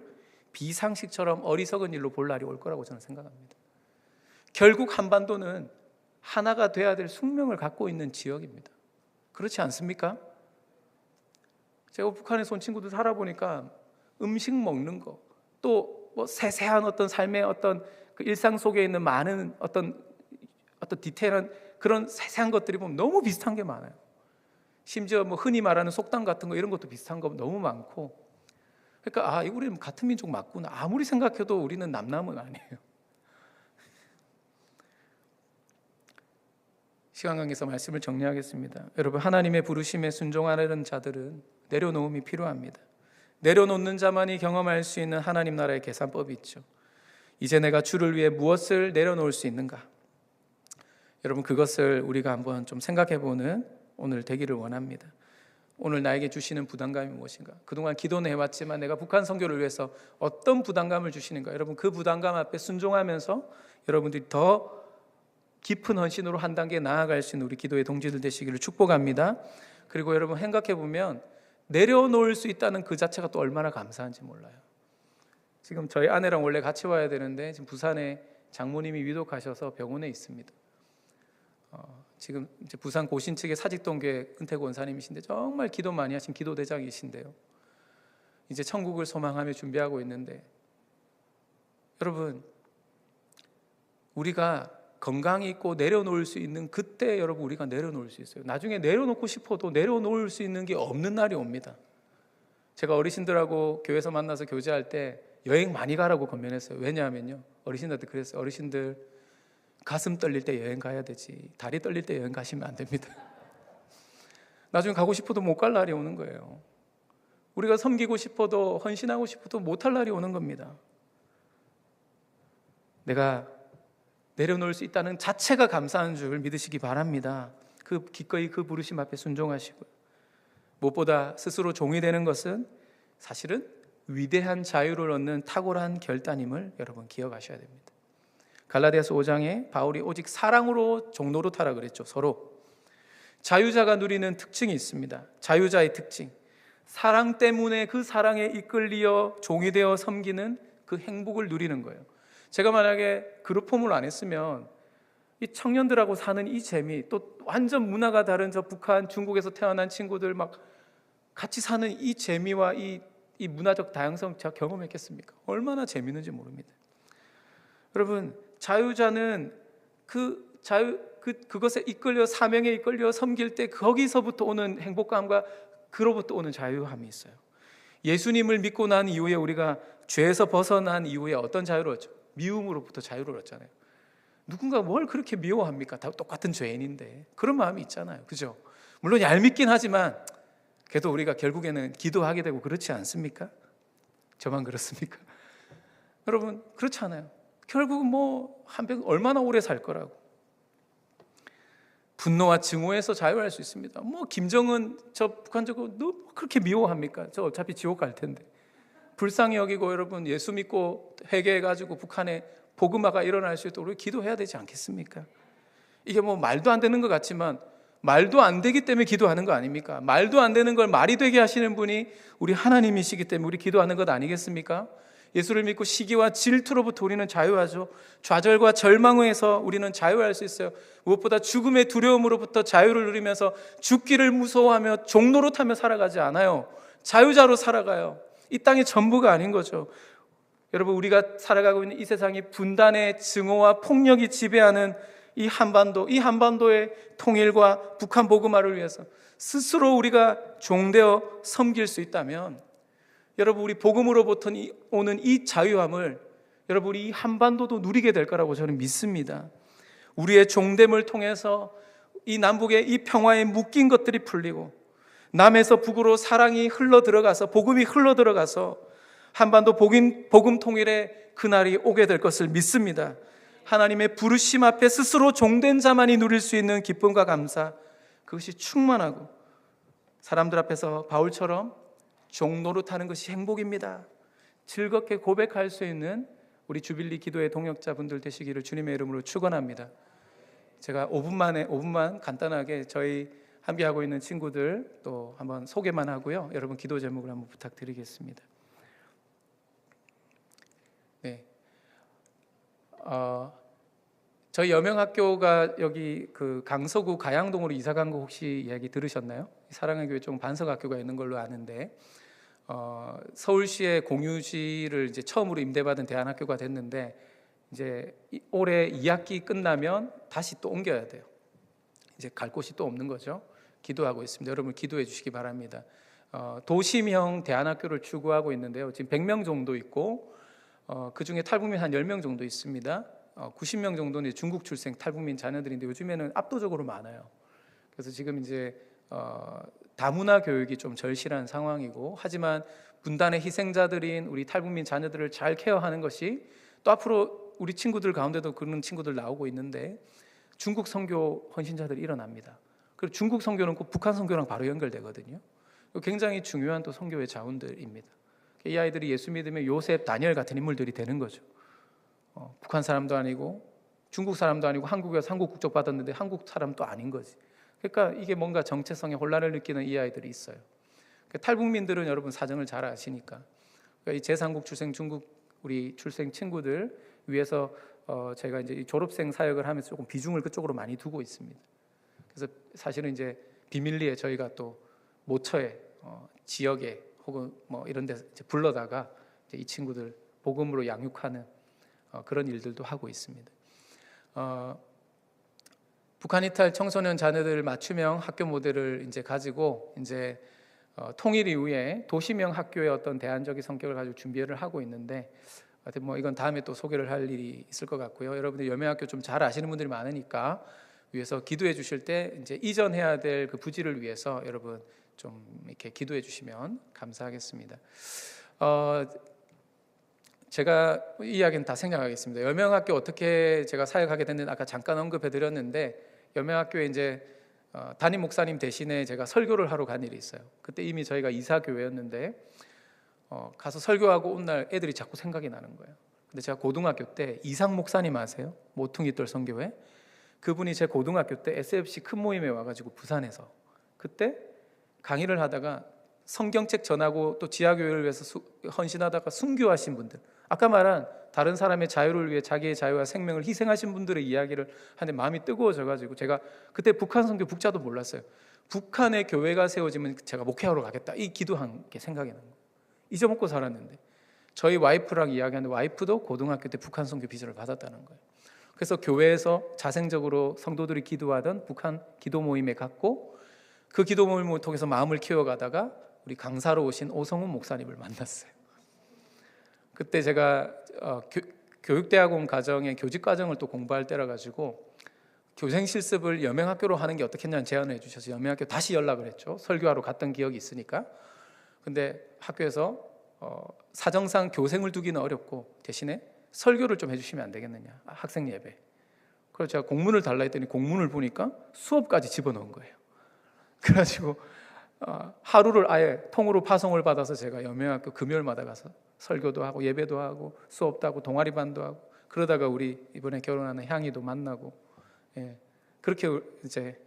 비상식처럼 어리석은 일로 볼 날이 올 거라고 저는 생각합니다. 결국 한반도는 하나가 돼야 될 숙명을 갖고 있는 지역입니다. 그렇지 않습니까? 제가 북한에 온 친구들 살아보니까 음식 먹는 거, 또 세세한 어떤 삶의 어떤 그 일상 속에 있는 많은 어떤 디테일한 그런 세세한 것들이 보면 너무 비슷한 게 많아요. 심지어 흔히 말하는 속담 같은 거 이런 것도 비슷한 거 너무 많고. 그러니까 우리는 같은 민족 맞구나. 아무리 생각해도 우리는 남남은 아니에요. 시간 관계에서 말씀을 정리하겠습니다. 여러분, 하나님의 부르심에 순종하려는 자들은 내려놓음이 필요합니다. 내려놓는 자만이 경험할 수 있는 하나님 나라의 계산법이 있죠. 이제 내가 주를 위해 무엇을 내려놓을 수 있는가? 여러분, 그것을 우리가 한번 좀 생각해보는 오늘 되기를 원합니다. 오늘 나에게 주시는 부담감이 무엇인가? 그동안 기도는 해왔지만 내가 북한 선교를 위해서 어떤 부담감을 주시는가? 여러분, 그 부담감 앞에 순종하면서 여러분들이 더 깊은 헌신으로 한 단계 나아갈 수 있는 우리 기도의 동지들 되시기를 축복합니다. 그리고 여러분, 생각해보면 내려놓을 수 있다는 그 자체가 또 얼마나 감사한지 몰라요. 지금 저희 아내랑 원래 같이 와야 되는데 지금 부산에 장모님이 위독하셔서 병원에 있습니다. 지금 이제 부산 고신 측의 사직동교회 은퇴 권사님이신데 정말 기도 많이 하신 기도대장이신데요. 이제 천국을 소망하며 준비하고 있는데, 여러분, 우리가 건강이 있고 내려놓을 수 있는 그때 여러분 우리가 내려놓을 수 있어요. 나중에 내려놓고 싶어도 내려놓을 수 있는 게 없는 날이 옵니다. 제가 어르신들하고 교회에서 만나서 교제할 때 여행 많이 가라고 권면했어요. 왜냐하면요, 어르신들한테 그랬어요. 어르신들, 가슴 떨릴 때 여행 가야 되지 다리 떨릴 때 여행 가시면 안 됩니다. 나중에 가고 싶어도 못 갈 날이 오는 거예요. 우리가 섬기고 싶어도 헌신하고 싶어도 못할 날이 오는 겁니다. 내가 내려놓을 수 있다는 자체가 감사한 줄 믿으시기 바랍니다. 기꺼이 그 부르심 앞에 순종하시고요. 무엇보다 스스로 종이 되는 것은 사실은 위대한 자유를 얻는 탁월한 결단임을 여러분 기억하셔야 됩니다. 갈라디아서 5장에 바울이 오직 사랑으로 종노릇하라 그랬죠. 서로 자유자가 누리는 특징이 있습니다. 자유자의 특징, 사랑 때문에 그 사랑에 이끌리어 종이 되어 섬기는 그 행복을 누리는 거예요. 제가 만약에 그룹 홈을 안 했으면 이 청년들하고 사는 이 재미, 또 완전 문화가 다른 저 북한, 중국에서 태어난 친구들 막 같이 사는 이 재미와 이 문화적 다양성 제가 경험했겠습니까? 얼마나 재미있는지 모릅니다. 여러분, 자유자는 그것에 이끌려, 사명에 이끌려 섬길 때 거기서부터 오는 행복감과 그로부터 오는 자유함이 있어요. 예수님을 믿고 난 이후에 우리가 죄에서 벗어난 이후에 어떤 자유를 얻죠? 미움으로부터 자유를 얻잖아요. 누군가 뭘 그렇게 미워합니까? 다 똑같은 죄인인데. 그런 마음이 있잖아요. 그죠? 물론 얄밉긴 하지만 그래도 우리가 결국에는 기도하게 되고 그렇지 않습니까? 저만 그렇습니까? 여러분, 그렇지 않아요. 결국은 얼마나 오래 살 거라고. 분노와 증오에서 자유할 수 있습니다. 김정은 저 북한적으로 너 그렇게 미워합니까? 저 어차피 지옥 갈 텐데. 불쌍히 여기고 여러분 예수 믿고 회개해가지고 북한에 복음화가 일어날 수 있도록 우리 기도해야 되지 않겠습니까? 이게 말도 안 되는 것 같지만 말도 안 되기 때문에 기도하는 거 아닙니까? 말도 안 되는 걸 말이 되게 하시는 분이 우리 하나님이시기 때문에 우리 기도하는 것 아니겠습니까? 예수를 믿고 시기와 질투로부터 우리는 자유하죠. 좌절과 절망에서 우리는 자유할 수 있어요. 무엇보다 죽음의 두려움으로부터 자유를 누리면서 죽기를 무서워하며 종노릇하며 살아가지 않아요. 자유자로 살아가요. 이 땅의 전부가 아닌 거죠. 여러분, 우리가 살아가고 있는 이 세상이 분단의 증오와 폭력이 지배하는 이 한반도의 통일과 북한 복음화를 위해서 스스로 우리가 종되어 섬길 수 있다면, 여러분, 우리 복음으로부터 오는 이 자유함을 여러분 우리 이 한반도도 누리게 될 거라고 저는 믿습니다. 우리의 종됨을 통해서 이 남북의 이 평화에 묶인 것들이 풀리고 남에서 북으로 사랑이 흘러들어가서 복음이 흘러들어가서 한반도 복음 통일의 그날이 오게 될 것을 믿습니다. 하나님의 부르심 앞에 스스로 종된 자만이 누릴 수 있는 기쁨과 감사, 그것이 충만하고 사람들 앞에서 바울처럼 종노릇하는 것이 행복입니다. 즐겁게 고백할 수 있는 우리 주빌리 기도의 동역자분들 되시기를 주님의 이름으로 축원합니다. 제가 5분만 간단하게 저희 함께하고 있는 친구들 또 한번 소개만 하고요. 여러분 기도 제목을 한번 부탁드리겠습니다. 네, 저희 여명학교가 여기 그 강서구 가양동으로 이사 간 거 혹시 이야기 들으셨나요? 사랑의 교회 쪽 반석학교가 있는 걸로 아는데 서울시의 공유지를 이제 처음으로 임대받은 대안학교가 됐는데 이제 올해 2학기 끝나면 다시 또 옮겨야 돼요. 이제 갈 곳이 또 없는 거죠. 기도하고 있습니다. 여러분 기도해 주시기 바랍니다. 도심형 대안학교를 추구하고 있는데요. 지금 100명 정도 있고 그중에 탈북민 한 10명 정도 있습니다. 90명 정도는 중국 출생 탈북민 자녀들인데 요즘에는 압도적으로 많아요. 그래서 지금 이제 다문화 교육이 좀 절실한 상황이고, 하지만 분단의 희생자들인 우리 탈북민 자녀들을 잘 케어하는 것이 또 앞으로 우리 친구들 가운데도 그런 친구들 나오고 있는데, 중국 선교 헌신자들이 일어납니다. 그리고 중국 선교는 꼭 북한 선교랑 바로 연결되거든요. 굉장히 중요한 또 선교의 자원들입니다. 이 아이들이 예수 믿으면 요셉, 다니엘 같은 인물들이 되는 거죠. 북한 사람도 아니고 중국 사람도 아니고 한국에 한국 국적 받았는데 한국 사람도 아닌 거지. 그러니까 이게 뭔가 정체성의 혼란을 느끼는 이 아이들이 있어요. 탈북민들은 여러분 사정을 잘 아시니까, 그러니까 이 제3국 출생 중국 우리 출생 친구들 위해서 제가 이제 졸업생 사역을 하면서 조금 비중을 그쪽으로 많이 두고 있습니다. 그래서 사실은 이제 비밀리에 저희가 또 모처에 지역에 혹은 뭐 이런 데 불러다가 이제 이 친구들 복음으로 양육하는 그런 일들도 하고 있습니다. 북한 이탈 청소년 자녀들 맞춤형 학교 모델을 이제 가지고 이제 통일 이후에 도시명 학교의 어떤 대안적인 성격을 가지고 준비를 하고 있는데, 하여튼 뭐 이건 다음에 또 소개를 할 일이 있을 것 같고요. 여러분들 여명학교 좀 잘 아시는 분들이 많으니까 위해서 기도해 주실 때 이제 이전해야 될 그 부지를 위해서 여러분 좀 이렇게 기도해 주시면 감사하겠습니다. 제가 이 이야기는 다 생략하겠습니다. 여명학교 어떻게 제가 사역하게 됐는지 아까 잠깐 언급해 드렸는데, 여명학교에 이제 담임 목사님 대신에 제가 설교를 하러 간 일이 있어요. 그때 이미 저희가 이사교회였는데 가서 설교하고 온 날 애들이 자꾸 생각이 나는 거예요. 근데 제가 고등학교 때 이상 목사님 아세요? 모퉁이돌 선교회. 그분이 제 고등학교 때 SFC 큰 모임에 와가지고 부산에서 그때 강의를 하다가 성경책 전하고 또 지하교회를 위해서 헌신하다가 순교하신 분들, 아까 말한 다른 사람의 자유를 위해 자기의 자유와 생명을 희생하신 분들의 이야기를 하는데 마음이 뜨거워져가지고, 제가 그때 북한 선교 북자도 몰랐어요. 북한에 교회가 세워지면 제가 목회하러 가겠다, 이 기도한 게 생각이 난 거예요. 잊어먹고 살았는데 저희 와이프랑 이야기하는데 와이프도 고등학교 때 북한 선교 비전을 받았다는 거예요. 그래서 교회에서 자생적으로 성도들이 기도하던 북한 기도 모임에 갔고, 그 기도 모임을 통해서 마음을 키워가다가 우리 강사로 오신 오성훈 목사님을 만났어요. 그때 제가 교육대학원 과정의 교직 과정을 또 공부할 때라 가지고 교생 실습을 여명학교로 하는 게 어떻겠냐는 제안을 해주셔서 여명학교 다시 연락을 했죠. 설교하러 갔던 기억이 있으니까. 근데 학교에서 사정상 교생을 두기는 어렵고 대신에 설교를 좀 해주시면 안 되겠느냐, 학생 예배. 그래서 제가 공문을 달라 했더니 공문을 보니까 수업까지 집어넣은 거예요. 그래가지고 하루를 아예 통으로 파송을 받아서 제가 여명학교 금요일마다 가서 설교도 하고 예배도 하고 수업도 하고 동아리반도 하고, 그러다가 우리 이번에 결혼하는 향이도 만나고, 예, 그렇게 이제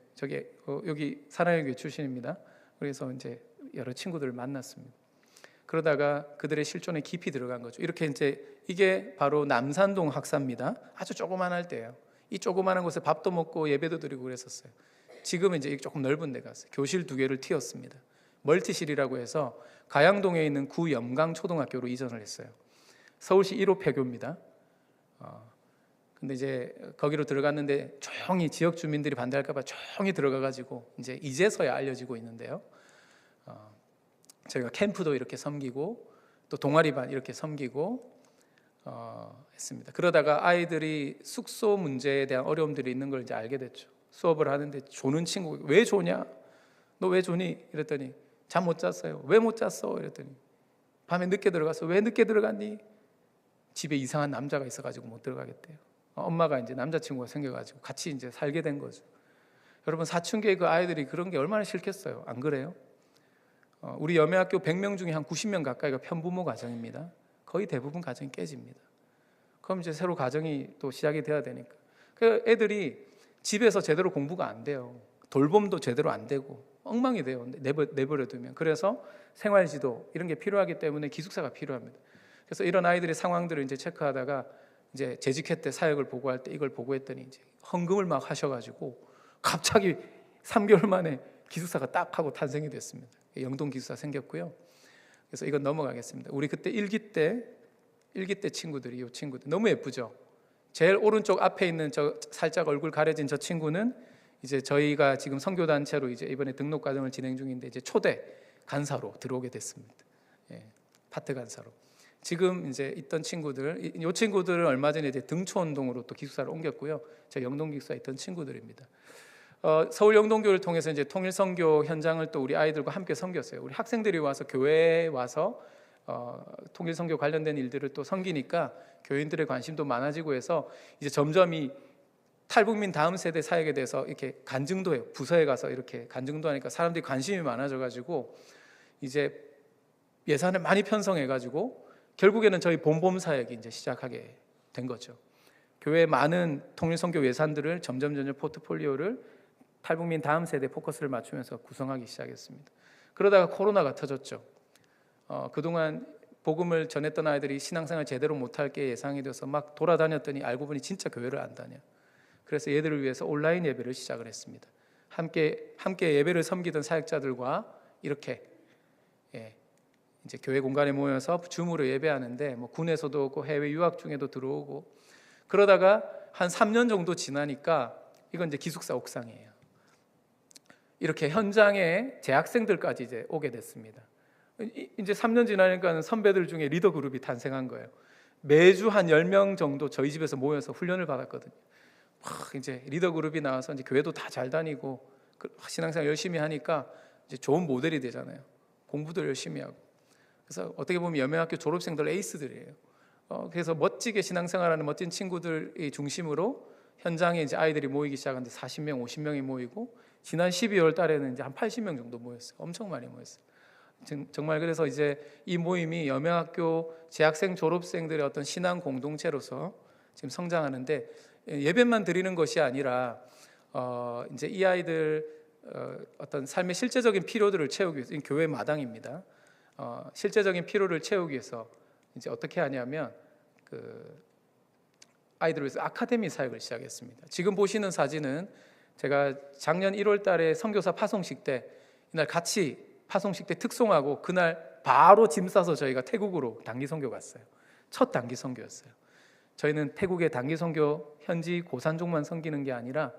여기 사랑의 교회 출신입니다. 그래서 이제 여러 친구들을 만났습니다. 그러다가 그들의 실존에 깊이 들어간 거죠. 이렇게 이제 이게 바로 남산동 학사입니다. 아주 조그만할 때예요. 이 조그만한 곳에 밥도 먹고 예배도 드리고 그랬었어요. 지금은 이제 조금 넓은 데 갔어요. 교실 2개를 틔웠습니다. 멀티실이라고 해서 가양동에 있는 구염강 초등학교로 이전을 했어요. 서울시 1호 폐교입니다. 근데 이제 거기로 들어갔는데 조용히 지역 주민들이 반대할까봐 조용히 들어가가지고 이제서야 알려지고 있는데요. 저희가 캠프도 이렇게 섬기고 또 동아리반 이렇게 섬기고 했습니다. 그러다가 아이들이 숙소 문제에 대한 어려움들이 있는 걸 이제 알게 됐죠. 수업을 하는데 조는 친구, 왜 조냐? 너 왜 조니? 이랬더니 잠 못 잤어요. 왜 못 잤어? 이랬더니 밤에 늦게 들어갔어. 왜 늦게 들어갔니? 집에 이상한 남자가 있어가지고 못 들어가겠대요. 엄마가 이제 남자친구가 생겨가지고 같이 이제 살게 된 거죠. 여러분 사춘기에 그 아이들이 그런 게 얼마나 싫겠어요. 안 그래요? 우리 여명학교 100명 중에 한 90명 가까이가 편부모 가정입니다. 거의 대부분 가정이 깨집니다. 그럼 이제 새로 가정이 또 시작이 돼야 되니까. 그 애들이 집에서 제대로 공부가 안 돼요. 돌봄도 제대로 안 되고 엉망이 돼요. 내버려 두면. 그래서 생활지도 이런 게 필요하기 때문에 기숙사가 필요합니다. 그래서 이런 아이들의 상황들을 이제 체크하다가 이제 재직회 때 사역을 보고할 때 이걸 보고했더니 이제 헌금을 막 하셔가지고 갑자기 3개월 만에 기숙사가 딱 하고 탄생이 됐습니다. 영동 기숙사 생겼고요. 그래서 이건 넘어가겠습니다. 우리 그때 일기 때 친구들이, 이 친구들 너무 예쁘죠. 제일 오른쪽 앞에 있는 저 살짝 얼굴 가려진 저 친구는 이제 저희가 지금 선교단체로 이제 이번에 등록 과정을 진행 중인데 이제 초대 간사로 들어오게 됐습니다. 예, 파트 간사로. 지금 이제 있던 친구들, 이 친구들은 얼마 전에 이제 등초 운동으로 또 기숙사를 옮겼고요. 저 영동 기숙사에 있던 친구들입니다. 서울 영동교를 통해서 이제 통일선교 현장을 또 우리 아이들과 함께 섬겼어요. 우리 학생들이 와서 교회에 와서 통일선교 관련된 일들을 또 섬기니까 교인들의 관심도 많아지고 해서 이제 점점 이 탈북민 다음 세대 사역에 대해서 이렇게 간증도 해요. 부서에 가서 이렇게 간증도 하니까 사람들이 관심이 많아져가지고 이제 예산을 많이 편성해가지고 결국에는 저희 본봄 사역이 이제 시작하게 된 거죠. 교회의 많은 통일선교 예산들을 점점 포트폴리오를 탈북민 다음 세대 포커스를 맞추면서 구성하기 시작했습니다. 그러다가 코로나가 터졌죠. 그동안 복음을 전했던 아이들이 신앙생활 제대로 못할 게 예상이 돼서 막 돌아다녔더니 알고 보니 진짜 교회를 안 다녀. 그래서 얘들을 위해서 온라인 예배를 시작을 했습니다. 함께 예배를 섬기던 사역자들과 이렇게 이제 교회 공간에 모여서 줌으로 예배하는데 뭐 군에서도 오고 해외 유학 중에도 들어오고 그러다가 한 3년 정도 지나니까 이건 이제 기숙사 옥상이에요. 이렇게 현장에 재학생들까지 이제 오게 됐습니다. 이제 3년 지나니까 선배들 중에 리더 그룹이 탄생한 거예요. 매주 한 10명 정도 저희 집에서 모여서 훈련을 받았거든요. 이제 리더 그룹이 나와서 이제 교회도 다 잘 다니고 신앙생활 열심히 하니까 이제 좋은 모델이 되잖아요. 공부도 열심히 하고. 그래서 어떻게 보면 여명학교 졸업생들 에이스들이에요. 그래서 멋지게 신앙생활하는 멋진 친구들이 중심으로 현장에 이제 아이들이 모이기 시작하는데 40명, 50명이 모이고 지난 12월 달에는 이제 한 80명 정도 모였어요. 엄청 많이 모였어요. 정말 그래서 이제 이 모임이 여명학교 재학생 졸업생들의 어떤 신앙 공동체로서 지금 성장하는데 예배만 드리는 것이 아니라 이제 이 아이들 어떤 삶의 실제적인 필요들을 채우기 위해서 교회 마당입니다. 실제적인 필요를 채우기 위해서 이제 어떻게 하냐면 그 아이들을 위해서 아카데미 사역을 시작했습니다. 지금 보시는 사진은 제가 작년 1월 달에 선교사 파송식 때 이날 같이 파송식 때 특송하고 그날 바로 짐 싸서 저희가 태국으로 단기 선교 갔어요. 첫 단기 선교였어요. 저희는 태국의 단기 선교 현지 고산족만 섬기는 게 아니라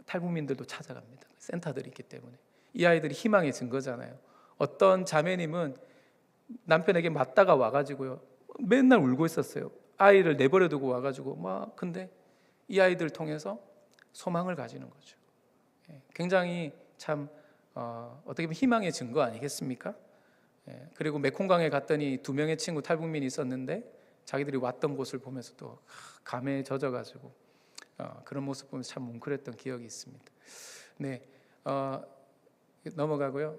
탈북민들도 찾아갑니다. 센터들이 있기 때문에 이 아이들이 희망의 증거잖아요. 어떤 자매님은 남편에게 맞다가 와가지고요 맨날 울고 있었어요. 아이를 내버려두고 와가지고 막 근데 이 아이들 통해서 소망을 가지는 거죠. 굉장히 참 어떻게 보면 희망의 증거 아니겠습니까? 그리고 메콩강에 갔더니 2명의 친구 탈북민이 있었는데 자기들이 왔던 곳을 보면서 또 감에 젖어가지고 그런 모습 보면서 참 뭉클했던 기억이 있습니다. 네, 넘어가고요.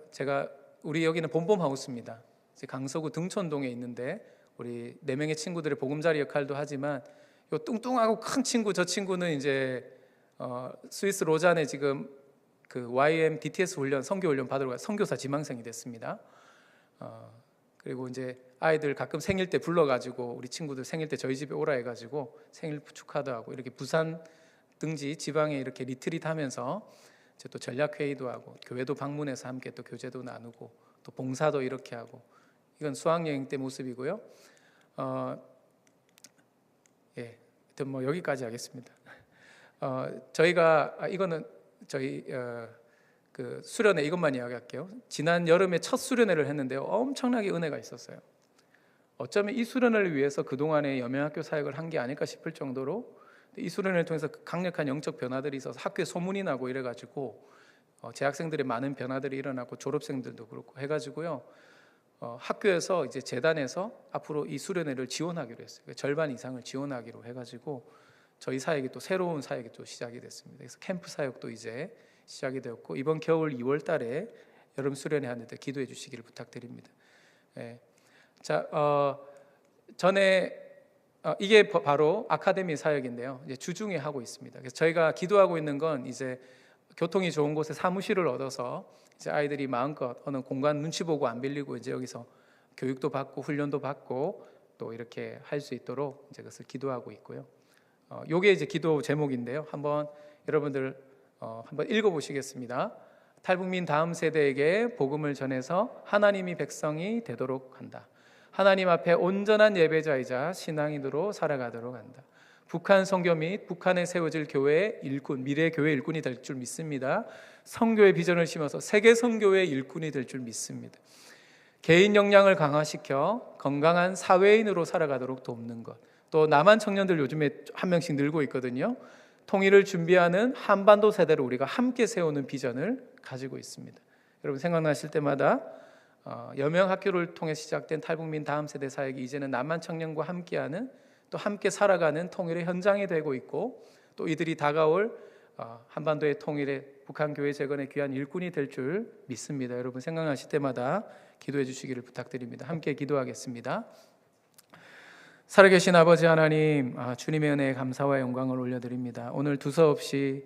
우리 여기는 봄봄하우스입니다. 강서구 등촌동에 있는데 우리 4명의 친구들의 보금자리 역할도 하지만 요 뚱뚱하고 큰 친구 저 친구는 이제 스위스 로잔에 지금 그 YM DTS 훈련 선교 훈련 받으러 가 선교사 지망생이 됐습니다. 그리고 이제 아이들 가끔 생일 때 불러가지고 우리 친구들 생일 때 저희 집에 오라 해가지고 생일 축하도 하고 이렇게 부산 등지 지방에 이렇게 리트릿 하면서 이제 또 전략 회의도 하고 교회도 방문해서 함께 또 교제도 나누고 또 봉사도 이렇게 하고 이건 수학여행 때 모습이고요. 하여튼 뭐 여기까지 하겠습니다. 저희가 이거는 저희 그 수련회 이것만 이야기할게요. 지난 여름에 첫 수련회를 했는데요. 엄청나게 은혜가 있었어요. 어쩌면 이 수련회를 위해서 그동안에 여명학교 사역을 한 게 아닐까 싶을 정도로 이 수련회를 통해서 강력한 영적 변화들이 있어서 학교에 소문이 나고 이래가지고 재학생들의 많은 변화들이 일어나고 졸업생들도 그렇고 해가지고요. 학교에서 이제 재단에서 앞으로 이 수련회를 지원하기로 했어요. 절반 이상을 지원하기로 해가지고 저희 사역이 또 새로운 사역이 또 시작이 됐습니다. 그래서 캠프 사역도 이제 시작이 되었고 이번 겨울 2월 달에 여름 수련회 하는데 기도해 주시기를 부탁드립니다. 자, 전에 이게 바로 아카데미 사역인데요. 이제 주중에 하고 있습니다. 그래서 저희가 기도하고 있는 건 이제 교통이 좋은 곳에 사무실을 얻어서 이제 아이들이 마음껏 어느 공간 눈치 보고 안 빌리고 이제 여기서 교육도 받고 훈련도 받고 또 이렇게 할 수 있도록 이제 그것을 기도하고 있고요. 요게 이제 기도 제목인데요. 한번 여러분들 한번 읽어보시겠습니다. 탈북민 다음 세대에게 복음을 전해서 하나님이 백성이 되도록 한다. 하나님 앞에 온전한 예배자이자 신앙인으로 살아가도록 한다. 북한 선교 및 북한에 세워질 교회의 일꾼, 미래 교회 일꾼이 될 줄 믿습니다. 선교의 비전을 심어서 세계 선교의 일꾼이 될 줄 믿습니다. 개인 역량을 강화시켜 건강한 사회인으로 살아가도록 돕는 것. 또 남한 청년들 요즘에 한 명씩 늘고 있거든요. 통일을 준비하는 한반도 세대를 우리가 함께 세우는 비전을 가지고 있습니다. 여러분 생각나실 때마다 여명학교를 통해 시작된 탈북민 다음 세대 사역이 이제는 남한 청년과 함께하는, 또 함께 살아가는 통일의 현장이 되고 있고, 또 이들이 다가올 한반도의 통일에 북한 교회 재건의 귀한 일꾼이 될 줄 믿습니다. 여러분 생각나실 때마다 기도해 주시기를 부탁드립니다. 함께 기도하겠습니다. 살아계신 아버지 하나님, 주님의 은혜에 감사와 영광을 올려드립니다. 오늘 두서없이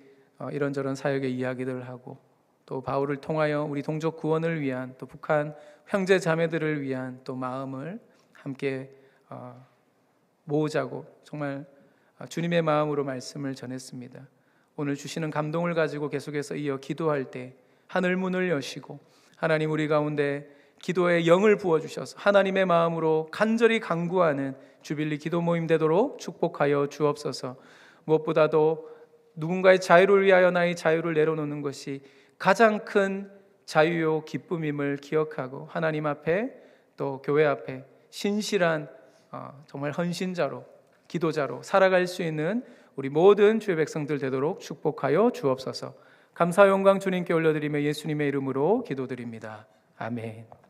이런저런 사역의 이야기들을 하고, 또 바울을 통하여 우리 동족 구원을 위한, 또 북한 형제 자매들을 위한 또 마음을 함께 모으자고 정말 주님의 마음으로 말씀을 전했습니다. 오늘 주시는 감동을 가지고 계속해서 이어 기도할 때 하늘 문을 여시고, 하나님 우리 가운데 기도의 영을 부어주셔서 하나님의 마음으로 간절히 간구하는 주빌리 기도 모임 되도록 축복하여 주옵소서. 무엇보다도 누군가의 자유를 위하여 나의 자유를 내려놓는 것이 가장 큰 자유요 기쁨임을 기억하고, 하나님 앞에 또 교회 앞에 신실한 정말 헌신자로, 기도자로 살아갈 수 있는 우리 모든 주의 백성들 되도록 축복하여 주옵소서. 감사 영광 주님께 올려드리며 예수님의 이름으로 기도드립니다. 아멘.